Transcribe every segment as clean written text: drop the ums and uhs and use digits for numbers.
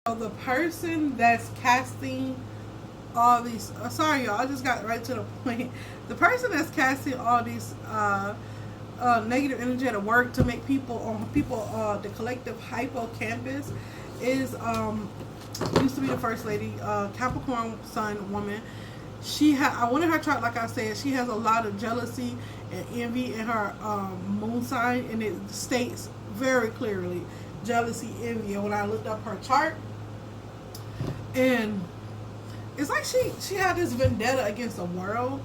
So the person that's casting all these, sorry y'all, I just got right to the point. The person that's casting all these negative energy at work to make the collective hippocampus is used to be the first lady, Capricorn Sun woman. I wanted her chart, like I said, she has a lot of jealousy and envy in her moon sign, and it states very clearly jealousy, envy. And when I looked up her chart, and it's like she had this vendetta against the world,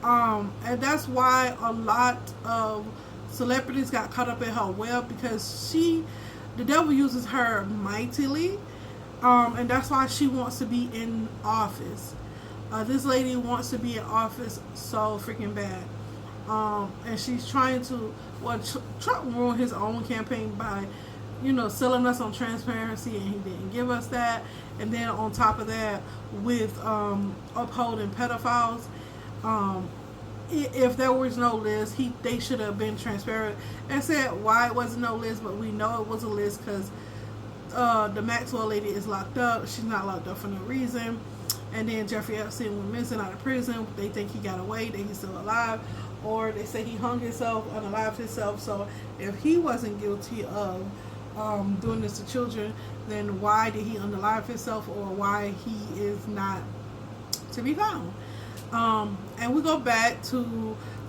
and that's why a lot of celebrities got caught up in her web, because the devil uses her mightily, and that's why she wants to be in office. This lady wants to be in office so freaking bad, and she's trying to. Well, Trump ruined his own campaign by, selling us on transparency, and he didn't give us that. And then on top of that, with upholding pedophiles, if there was no list, they should have been transparent and said why it wasn't no list. But we know it was a list because the Maxwell lady is locked up. She's not locked up for no reason. And then Jeffrey Epstein went missing out of prison. They think he got away, that he's still alive, or they say he hung himself, unalived himself. So if he wasn't guilty of doing this to children, then why did he unalive himself, or why he is not to be found? And we go back to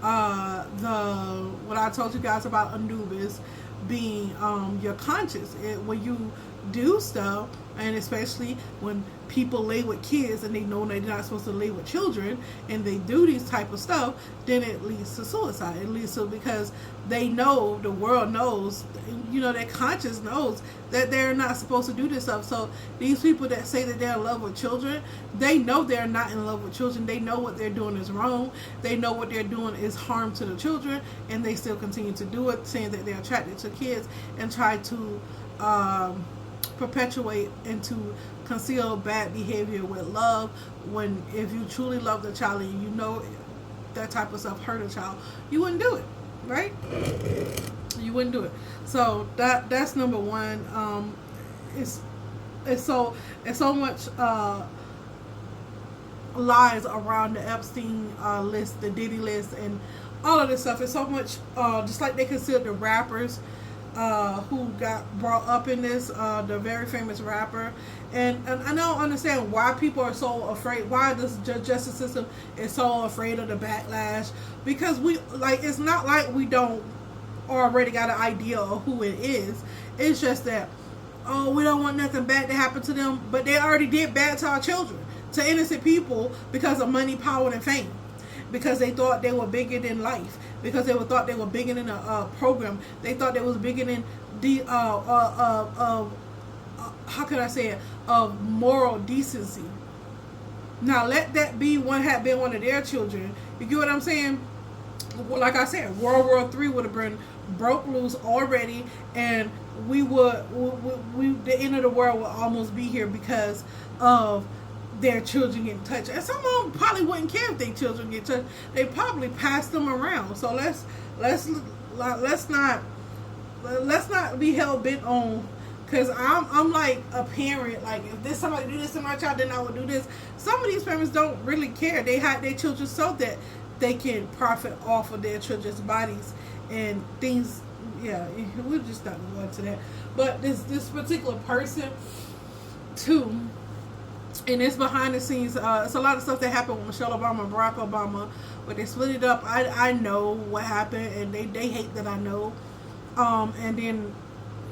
what I told you guys about Anubis being your conscience. When you do stuff, and especially when people lay with kids and they know they're not supposed to lay with children, and they do these type of stuff, then it leads to suicide. It leads to, because they know, the world knows, their conscience knows that they're not supposed to do this stuff. So these people that say that they're in love with children, they know they're not in love with children. They know what they're doing is wrong. They know what they're doing is harm to the children, and they still continue to do it, saying that they're attracted to kids, and try to perpetuate and to conceal bad behavior with love, when if you truly love the child and that type of stuff hurt a child, you wouldn't do it, right? You wouldn't do it. So that's number one. It's so much lies around the Epstein list, the Diddy list, and all of this stuff. It's so much just like they consider the rappers who got brought up in this, the very famous rapper, and I don't understand why people are so afraid, why this justice system is so afraid of the backlash, because it's not like we don't already got an idea of who it is. It's just that, we don't want nothing bad to happen to them, but they already did bad to our children, to innocent people, because of money, power, and fame, because they thought they were bigger than life, because they thought they were bigger than a program. They thought they was bigger than the how can I say it, of moral decency. Now let that be had been one of their children. You get what I'm saying? Like I said, World War III would have been broke loose already, and we the end of the world would almost be here because of their children getting touched. And some of them probably wouldn't care if their children get touched. They probably pass them around. So let's not be hell bent on, because I'm like a parent. Like, if this somebody do this to my child, then I would do this. Some of these parents don't really care. They hide their children so that they can profit off of their children's bodies and things. Yeah, we're just not going to go into that. But this particular person too, and it's behind the scenes. It's a lot of stuff that happened with Michelle Obama and Barack Obama, but they split it up. I know what happened, and they hate that I know. And then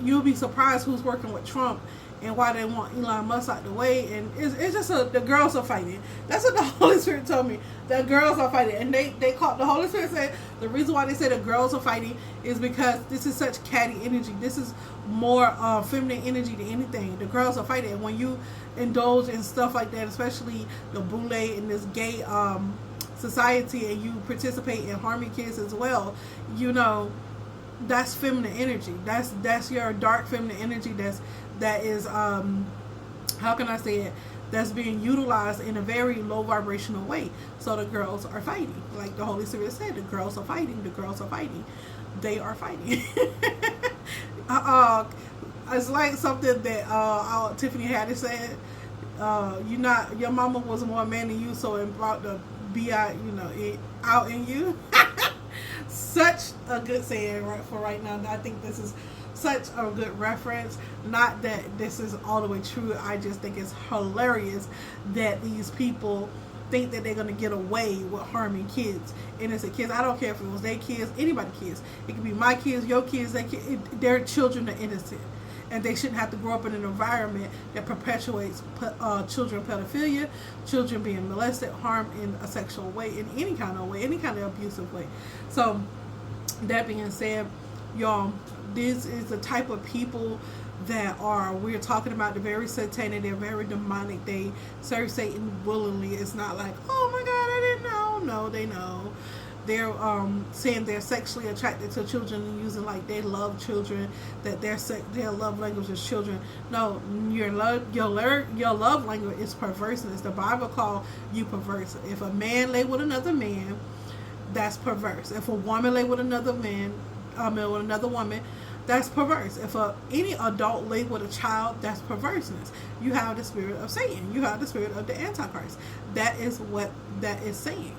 you'll be surprised who's working with Trump and why they want Elon Musk out the way. And it's just the girls are fighting. That's what the Holy Spirit told me. The girls are fighting, and they called, the Holy Spirit said the reason why they say the girls are fighting is because this is such catty energy. This is more feminine energy than anything. The girls are fighting, and when you indulge in stuff like that, especially the boule in this gay society, and you participate in harming kids as well, that's feminine energy. That's your dark feminine energy. That is how can I say it? That's being utilized in a very low vibrational way. So the girls are fighting, like the Holy Spirit said. The girls are fighting. The girls are fighting. They are fighting. It's like something that Tiffany Haddish said. You not your mama was more man than you, so it brought the be out, out in you. Such a good saying right for right now. I think this is such a good reference. Not that this is all the way true. I just think it's hilarious that these people think that they're going to get away with harming kids, innocent kids. I don't care if it was their kids, anybody's kids. It could be my kids, your kids. Their children are innocent, and they shouldn't have to grow up in an environment that perpetuates children pedophilia, children being molested, harmed in a sexual way, in any kind of way, any kind of abusive way. So that being said, y'all, this is the type of people that we're talking about. They're very satanic, they're very demonic, they serve Satan willingly. It's not like, oh my God, I didn't know. No, they know. They're saying they're sexually attracted to children and using like they love children, that their love language is children. No, your love language is perverseness. The Bible calls you perverse. If a man lay with another man, that's perverse. If a woman lay with another man, with another woman, that's perverse. If any adult lay with a child, that's perverseness. You have the spirit of Satan. You have the spirit of the Antichrist. That is what that is saying.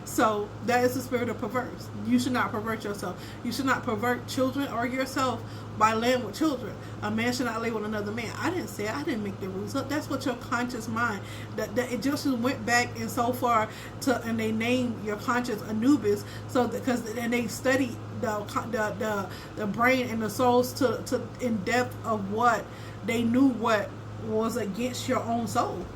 So that is the spirit of perverse. You should not pervert yourself. You should not pervert children or yourself by laying with children. A man should not lay with another man. I didn't say it. I didn't make the rules up. That's what your conscious mind, that it just went back and so far and they named your conscious Anubis, so and they studied the brain and the souls to in depth of what they knew what was against your own soul.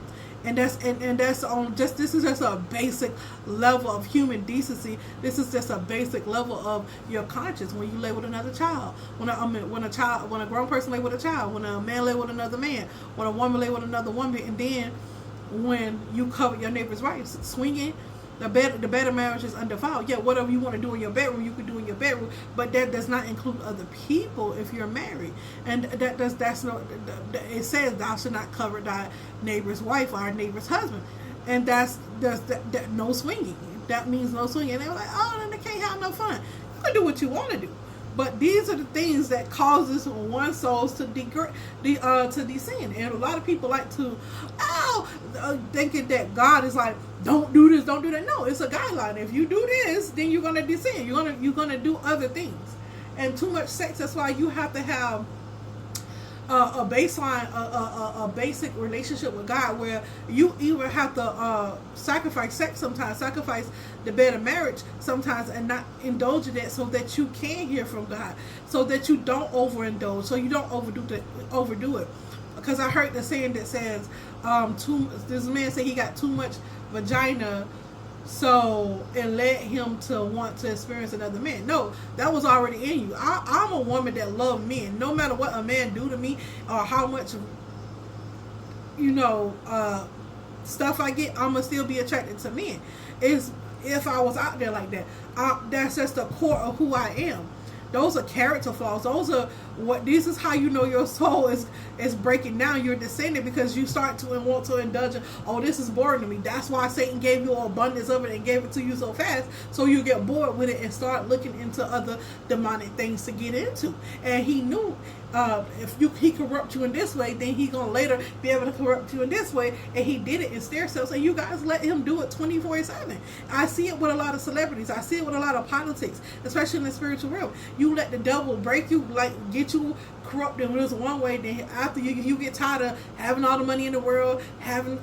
And that's on just, this is just a basic level of human decency. This is just a basic level of your conscience. When you lay with another child, when a grown person lay with a child, when a man lay with another man, when a woman lay with another woman, and then when you cover your neighbor's rights, swinging. The better marriage is undefiled. Yeah, whatever you want to do in your bedroom, you can do in your bedroom, but that does not include other people if you're married. And it says thou should not cover thy neighbor's wife or our neighbor's husband, and that's no swinging. That means no swinging. And they were like, oh, then they can't have no fun. You can do what you want to do. But these are the things that causes one souls to descend. And a lot of people like to, thinking that God is like, don't do this, don't do that. No, it's a guideline. If you do this, then you're gonna descend. You're gonna do other things. And too much sex. That's why you have to have a baseline, a basic relationship with God, where you either have to sacrifice sex sometimes, sacrifice the bed of marriage sometimes, and not indulge in that, so that you can hear from God, so that you don't overindulge, so you don't overdo it. Because I heard the saying that says, this man said he got too much vagina, so it led him to want to experience another man. No, that was already in you. I'm a woman that loves men. No matter what a man do to me or how much stuff I get, I'm gonna still be attracted to men. If I was out there like that, that's just the core of who I am. Those are character flaws. This is how you know your soul is breaking down. You're descending because you start to and want to indulge in, oh, this is boring to me. That's why Satan gave you an abundance of it and gave it to you so fast, so you get bored with it and start looking into other demonic things to get into. And he knew he corrupt you in this way, then he gonna later be able to corrupt you in this way. And he did it in stair steps, and you guys let him do it 24/7. I see it with a lot of celebrities. I see it with a lot of politics, especially in the spiritual realm. You let the devil break you, like get you corrupted in this one way. Then after you get tired of having all the money in the world, having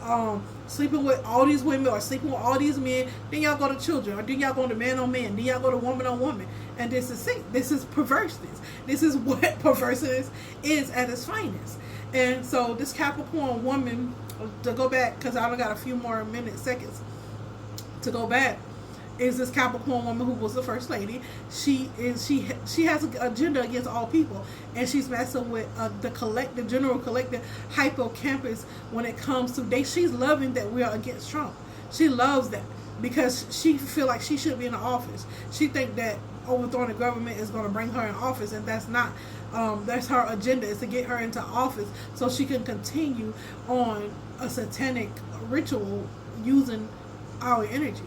sleeping with all these women or sleeping with all these men, then y'all go to children, or then y'all go to man on man, then y'all go to woman on woman. And this is sin. This is perverseness. This is what perverseness is at its finest. And so this Capricorn woman, to go back, because I only got a few more seconds to go back, is this Capricorn woman who was the first lady. She has an agenda against all people, and she's messing with the general collective HIPPOCAMPUS when it comes to she's loving that we are against Trump. She loves that because she feel like she should be in the office. She think that overthrowing the government is going to bring her in office, and that's not. That's her agenda, is to get her into office so she can continue on a satanic ritual using our energy.